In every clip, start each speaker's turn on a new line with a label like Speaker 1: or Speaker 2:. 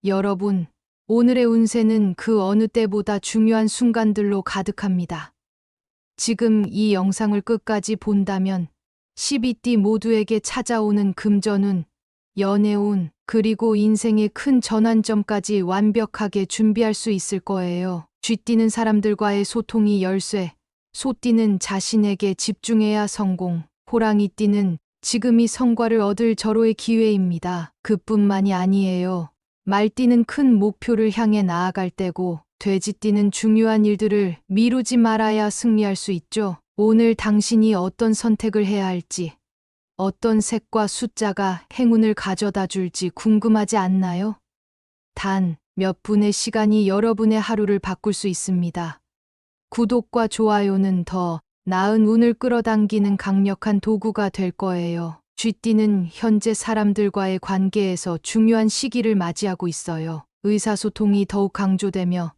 Speaker 1: 여러분, 오늘의 운세는 그 어느 때보다 중요한 순간들로 가득합니다. 지금 이 영상을 끝까지 본다면 12띠 모두에게 찾아오는 금전운, 연애운, 그리고 인생의 큰 전환점까지 완벽하게 준비할 수 있을 거예요. 쥐띠는 사람들과의 소통이 열쇠, 소띠는 자신에게 집중해야 성공, 호랑이띠는 지금이 성과를 얻을 절호의 기회입니다. 그뿐만이 아니에요. 말띠는 큰 목표를 향해 나아갈 때고, 돼지띠는 중요한 일들을 미루지 말아야 승리할 수 있죠. 오늘 당신이 어떤 선택을 해야 할지, 어떤 색과 숫자가 행운을 가져다 줄지 궁금하지 않나요? 단 몇 분의 시간이 여러분의 하루를 바꿀 수 있습니다. 구독과 좋아요는 더 나은 운을 끌어당기는 강력한 도구가 될 거예요. 쥐띠는 현재 사람들과의 관계에서 중요한 시기를 맞이하고 있어요. 의사소통이 더욱 강조되며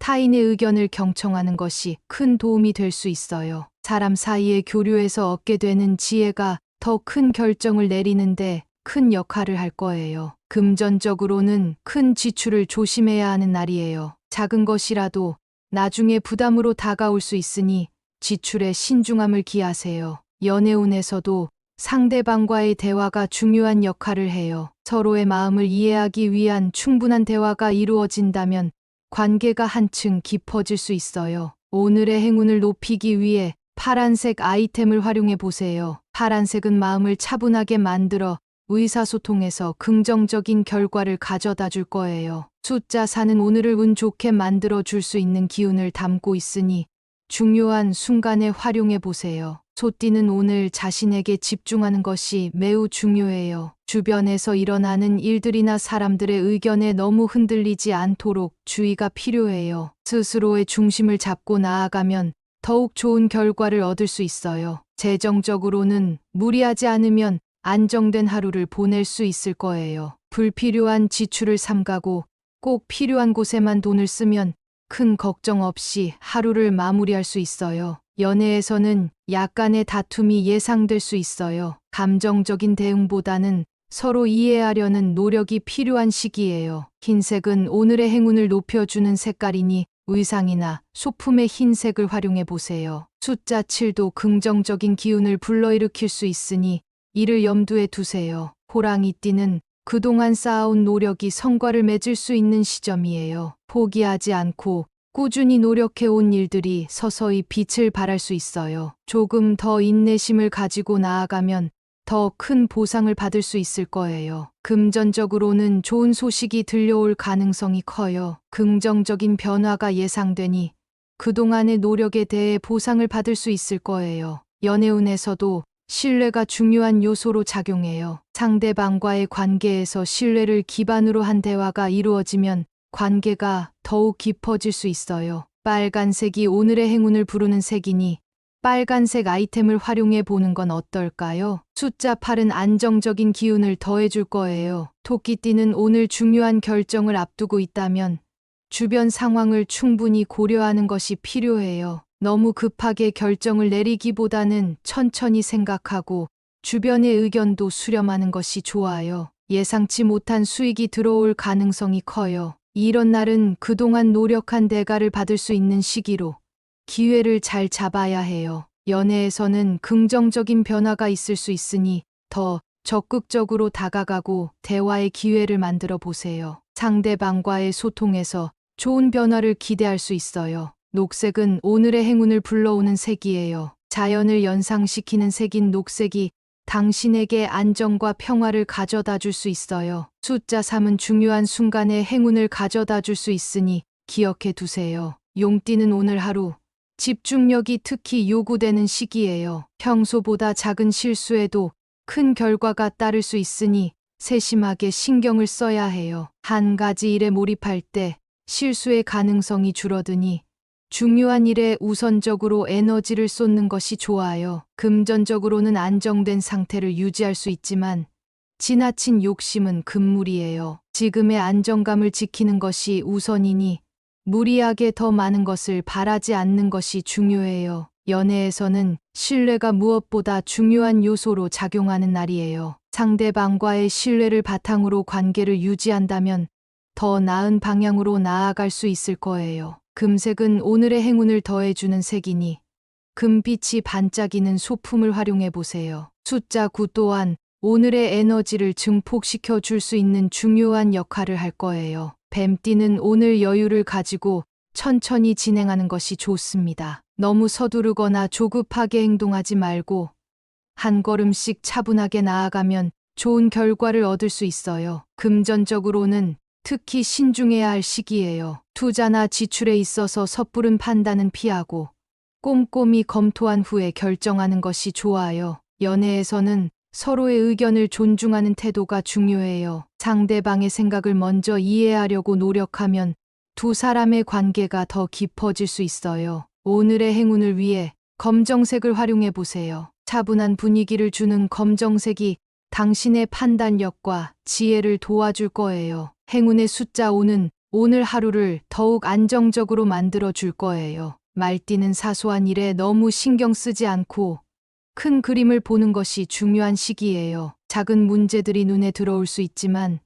Speaker 1: 타인의 의견을 경청하는 것이 큰 도움이 될 수 있어요. 사람 사이의 교류에서 얻게 되는 지혜가 더 큰 결정을 내리는데 큰 역할을 할 거예요. 금전적으로는 큰 지출을 조심해야 하는 날이에요. 작은 것이라도 나중에 부담으로 다가올 수 있으니 지출에 신중함을 기하세요. 연애운에서도 상대방과의 대화가 중요한 역할을 해요. 서로의 마음을 이해하기 위한 충분한 대화가 이루어진다면 관계가 한층 깊어질 수 있어요. 오늘의 행운을 높이기 위해 파란색 아이템을 활용해 보세요. 파란색은 마음을 차분하게 만들어 의사소통에서 긍정적인 결과를 가져다 줄 거예요. 숫자 4는 오늘을 운 좋게 만들어 줄 수 있는 기운을 담고 있으니 중요한 순간에 활용해 보세요. 소띠는 오늘 자신에게 집중하는 것이 매우 중요해요. 주변에서 일어나는 일들이나 사람들의 의견에 너무 흔들리지 않도록 주의가 필요해요. 스스로의 중심을 잡고 나아가면 더욱 좋은 결과를 얻을 수 있어요. 재정적으로는 무리하지 않으면 안정된 하루를 보낼 수 있을 거예요. 불필요한 지출을 삼가고 꼭 필요한 곳에만 돈을 쓰면 큰 걱정 없이 하루를 마무리할 수 있어요. 연애에서는 약간의 다툼이 예상될 수 있어요. 감정적인 대응보다는 서로 이해하려는 노력이 필요한 시기예요. 흰색은 오늘의 행운을 높여주는 색깔이니 의상이나 소품의 흰색을 활용해 보세요. 숫자 7도 긍정적인 기운을 불러일으킬 수 있으니 이를 염두에 두세요. 호랑이띠는 그동안 쌓아온 노력이 성과를 맺을 수 있는 시점이에요. 포기하지 않고 꾸준히 노력해온 일들이 서서히 빛을 발할 수 있어요. 조금 더 인내심을 가지고 나아가면 더 큰 보상을 받을 수 있을 거예요. 금전적으로는 좋은 소식이 들려올 가능성이 커요. 긍정적인 변화가 예상되니 그동안의 노력에 대해 보상을 받을 수 있을 거예요. 연애운에서도 신뢰가 중요한 요소로 작용해요. 상대방과의 관계에서 신뢰를 기반으로 한 대화가 이루어지면 관계가 더욱 깊어질 수 있어요. 빨간색이 오늘의 행운을 부르는 색이니 빨간색 아이템을 활용해 보는 건 어떨까요? 숫자 8은 안정적인 기운을 더해줄 거예요. 토끼띠는 오늘 중요한 결정을 앞두고 있다면 주변 상황을 충분히 고려하는 것이 필요해요. 너무 급하게 결정을 내리기보다는 천천히 생각하고 주변의 의견도 수렴하는 것이 좋아요. 예상치 못한 수익이 들어올 가능성이 커요. 이런 날은 그동안 노력한 대가를 받을 수 있는 시기로 기회를 잘 잡아야 해요. 연애에서는 긍정적인 변화가 있을 수 있으니 더 적극적으로 다가가고 대화의 기회를 만들어 보세요. 상대방과의 소통에서 좋은 변화를 기대할 수 있어요. 녹색은 오늘의 행운을 불러오는 색이에요. 자연을 연상시키는 색인 녹색이 당신에게 안정과 평화를 가져다 줄 수 있어요. 숫자 3은 중요한 순간에 행운을 가져다 줄 수 있으니 기억해 두세요. 용띠는 오늘 하루 집중력이 특히 요구되는 시기예요. 평소보다 작은 실수에도 큰 결과가 따를 수 있으니 세심하게 신경을 써야 해요. 한 가지 일에 몰입할 때 실수의 가능성이 줄어드니 중요한 일에 우선적으로 에너지를 쏟는 것이 좋아요. 금전적으로는 안정된 상태를 유지할 수 있지만 지나친 욕심은 금물이에요. 지금의 안정감을 지키는 것이 우선이니 무리하게 더 많은 것을 바라지 않는 것이 중요해요. 연애에서는 신뢰가 무엇보다 중요한 요소로 작용하는 날이에요. 상대방과의 신뢰를 바탕으로 관계를 유지한다면 더 나은 방향으로 나아갈 수 있을 거예요. 금색은 오늘의 행운을 더해주는 색이니 금빛이 반짝이는 소품을 활용해 보세요. 숫자 9 또한 오늘의 에너지를 증폭시켜 줄 수 있는 중요한 역할을 할 거예요. 뱀띠는 오늘 여유를 가지고 천천히 진행하는 것이 좋습니다. 너무 서두르거나 조급하게 행동하지 말고 한 걸음씩 차분하게 나아가면 좋은 결과를 얻을 수 있어요. 금전적으로는 특히 신중해야 할 시기예요. 투자나 지출에 있어서 섣부른 판단은 피하고 꼼꼼히 검토한 후에 결정하는 것이 좋아요. 연애에서는 서로의 의견을 존중하는 태도가 중요해요. 상대방의 생각을 먼저 이해하려고 노력하면 두 사람의 관계가 더 깊어질 수 있어요. 오늘의 행운을 위해 검정색을 활용해 보세요. 차분한 분위기를 주는 검정색이 당신의 판단력과 지혜를 도와줄 거예요. 행운의 숫자 5는 오늘 하루를 더욱 안정적으로 만들어 줄 거예요. 말띠는 사소한 일에 너무 신경 쓰지 않고 큰 그림을 보는 것이 중요한 시기예요. 작은 문제들이 눈에 들어올 수 있지만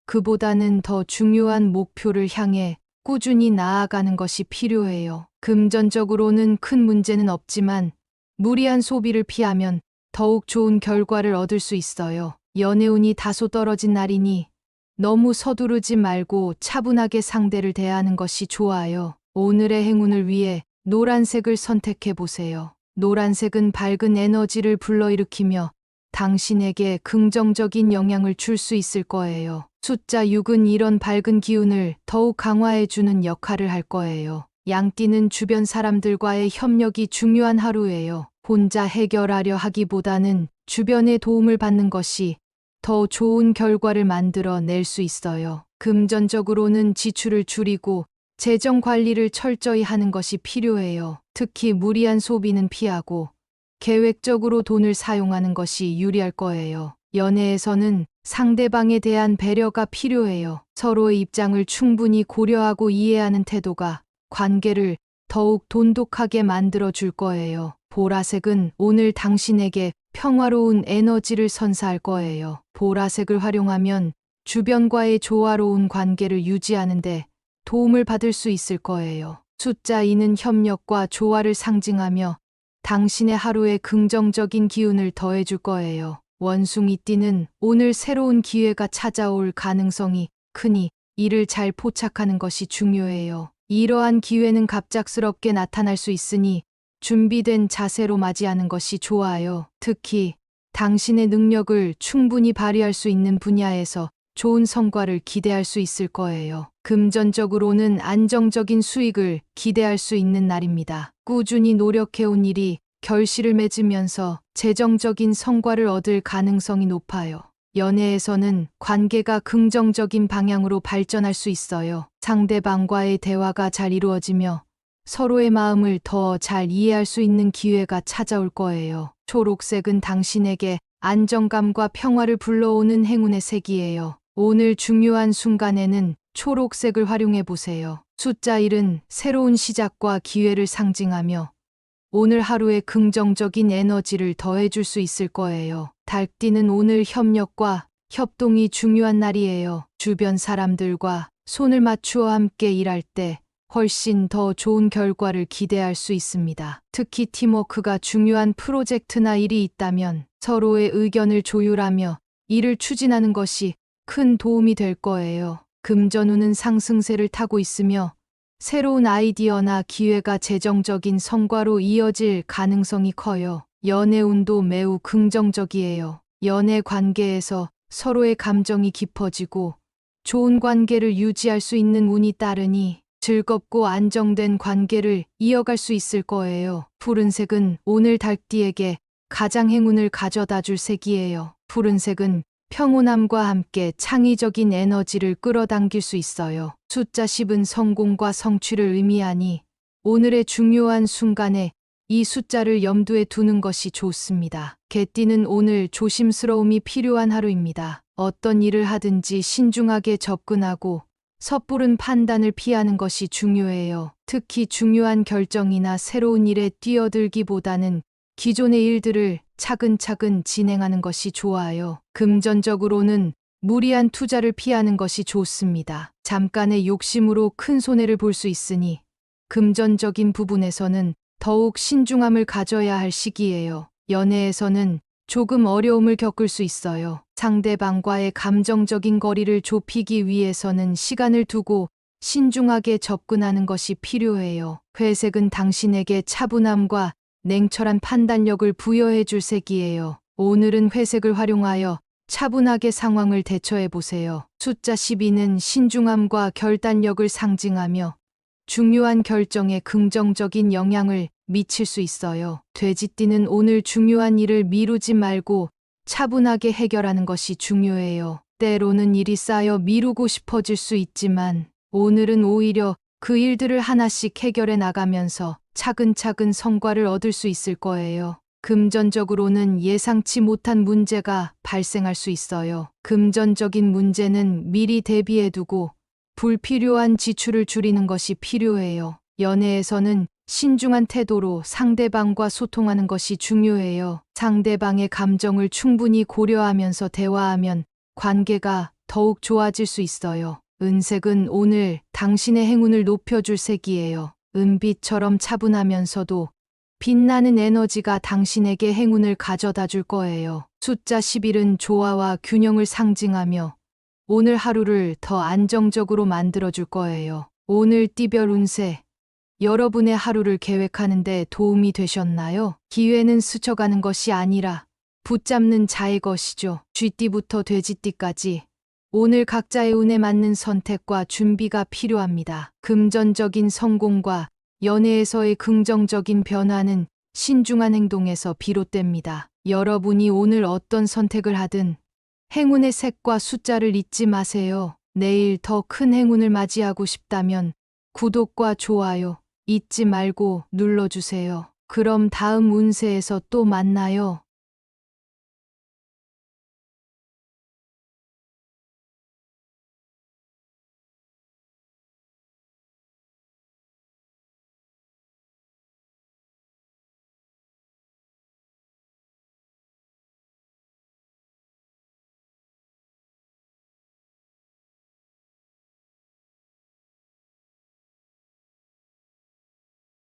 Speaker 1: 그보다는 더 중요한 목표를 향해 꾸준히 나아가는 것이 필요해요. 금전적으로는 큰 문제는 없지만 무리한 소비를 피하면 더욱 좋은 결과를 얻을 수 있어요. 연애운이 다소 떨어진 날이니 너무 서두르지 말고 차분하게 상대를 대하는 것이 좋아요. 오늘의 행운을 위해 노란색을 선택해 보세요. 노란색은 밝은 에너지를 불러일으키며 당신에게 긍정적인 영향을 줄 수 있을 거예요. 숫자 6은 이런 밝은 기운을 더욱 강화해 주는 역할을 할 거예요. 양띠는 주변 사람들과의 협력이 중요한 하루예요. 혼자 해결하려 하기보다는 주변의 도움을 받는 것이 더 좋은 결과를 만들어 낼 수 있어요. 금전적으로는 지출을 줄이고 재정 관리를 철저히 하는 것이 필요해요. 특히 무리한 소비는 피하고 계획적으로 돈을 사용하는 것이 유리할 거예요. 연애에서는 상대방에 대한 배려가 필요해요. 서로의 입장을 충분히 고려하고 이해하는 태도가 관계를 더욱 돈독하게 만들어 줄 거예요. 보라색은 오늘 당신에게 평화로운 에너지를 선사할 거예요. 보라색을 활용하면 주변과의 조화로운 관계를 유지하는데 도움을 받을 수 있을 거예요. 숫자 2는 협력과 조화를 상징하며 당신의 하루에 긍정적인 기운을 더해줄 거예요. 원숭이띠는 오늘 새로운 기회가 찾아올 가능성이 크니 이를 잘 포착하는 것이 중요해요. 이러한 기회는 갑작스럽게 나타날 수 있으니 준비된 자세로 맞이하는 것이 좋아요. 특히 당신의 능력을 충분히 발휘할 수 있는 분야에서 좋은 성과를 기대할 수 있을 거예요. 금전적으로는 안정적인 수익을 기대할 수 있는 날입니다. 꾸준히 노력해온 일이 결실을 맺으면서 재정적인 성과를 얻을 가능성이 높아요. 연애에서는 관계가 긍정적인 방향으로 발전할 수 있어요. 상대방과의 대화가 잘 이루어지며 서로의 마음을 더 잘 이해할 수 있는 기회가 찾아올 거예요. 초록색은 당신에게 안정감과 평화를 불러오는 행운의 색이에요. 오늘 중요한 순간에는 초록색을 활용해 보세요. 숫자 1은 새로운 시작과 기회를 상징하며 오늘 하루에 긍정적인 에너지를 더해줄 수 있을 거예요. 달띠는 오늘 협력과 협동이 중요한 날이에요. 주변 사람들과 손을 맞추어 함께 일할 때 훨씬 더 좋은 결과를 기대할 수 있습니다. 특히 팀워크가 중요한 프로젝트나 일이 있다면 서로의 의견을 조율하며 일을 추진하는 것이 큰 도움이 될 거예요. 금전운은 상승세를 타고 있으며 새로운 아이디어나 기회가 재정적인 성과로 이어질 가능성이 커요. 연애운도 매우 긍정적이에요. 연애 관계에서 서로의 감정이 깊어지고 좋은 관계를 유지할 수 있는 운이 따르니 즐겁고 안정된 관계를 이어갈 수 있을 거예요. 푸른색은 오늘 달띠에게 가장 행운을 가져다 줄 색이에요. 푸른색은 평온함과 함께 창의적인 에너지를 끌어당길 수 있어요. 숫자 10은 성공과 성취를 의미하니 오늘의 중요한 순간에 이 숫자를 염두에 두는 것이 좋습니다. 개띠는 오늘 조심스러움이 필요한 하루입니다. 어떤 일을 하든지 신중하게 접근하고 섣부른 판단을 피하는 것이 중요해요. 특히 중요한 결정이나 새로운 일에 뛰어들기보다는 기존의 일들을 차근차근 진행하는 것이 좋아요. 금전적으로는 무리한 투자를 피하는 것이 좋습니다. 잠깐의 욕심으로 큰 손해를 볼 수 있으니 금전적인 부분에서는 더욱 신중함을 가져야 할 시기예요. 연애에서는 조금 어려움을 겪을 수 있어요. 상대방과의 감정적인 거리를 좁히기 위해서는 시간을 두고 신중하게 접근하는 것이 필요해요. 회색은 당신에게 차분함과 냉철한 판단력을 부여해 줄 색이에요. 오늘은 회색을 활용하여 차분하게 상황을 대처해 보세요. 숫자 12는 신중함과 결단력을 상징하며 중요한 결정에 긍정적인 영향을 미칠 수 있어요. 돼지띠는 오늘 중요한 일을 미루지 말고 차분하게 해결하는 것이 중요해요. 때로는 일이 쌓여 미루고 싶어질 수 있지만 오늘은 오히려 그 일들을 하나씩 해결해 나가면서 차근차근 성과를 얻을 수 있을 거예요. 금전적으로는 예상치 못한 문제가 발생할 수 있어요. 금전적인 문제는 미리 대비해 두고 불필요한 지출을 줄이는 것이 필요해요. 연애에서는 신중한 태도로 상대방과 소통하는 것이 중요해요. 상대방의 감정을 충분히 고려하면서 대화하면 관계가 더욱 좋아질 수 있어요. 은색은 오늘 당신의 행운을 높여줄 색이에요. 은빛처럼 차분하면서도 빛나는 에너지가 당신에게 행운을 가져다 줄 거예요. 숫자 11은 조화와 균형을 상징하며 오늘 하루를 더 안정적으로 만들어 줄 거예요. 오늘 띠별 운세, 여러분의 하루를 계획하는 데 도움이 되셨나요? 기회는 스쳐가는 것이 아니라 붙잡는 자의 것이죠. 쥐띠부터 돼지띠까지 오늘 각자의 운에 맞는 선택과 준비가 필요합니다. 금전적인 성공과 연애에서의 긍정적인 변화는 신중한 행동에서 비롯됩니다. 여러분이 오늘 어떤 선택을 하든 행운의 색과 숫자를 잊지 마세요. 내일 더 큰 행운을 맞이하고 싶다면 구독과 좋아요 잊지 말고 눌러주세요. 그럼 다음 운세에서 또 만나요.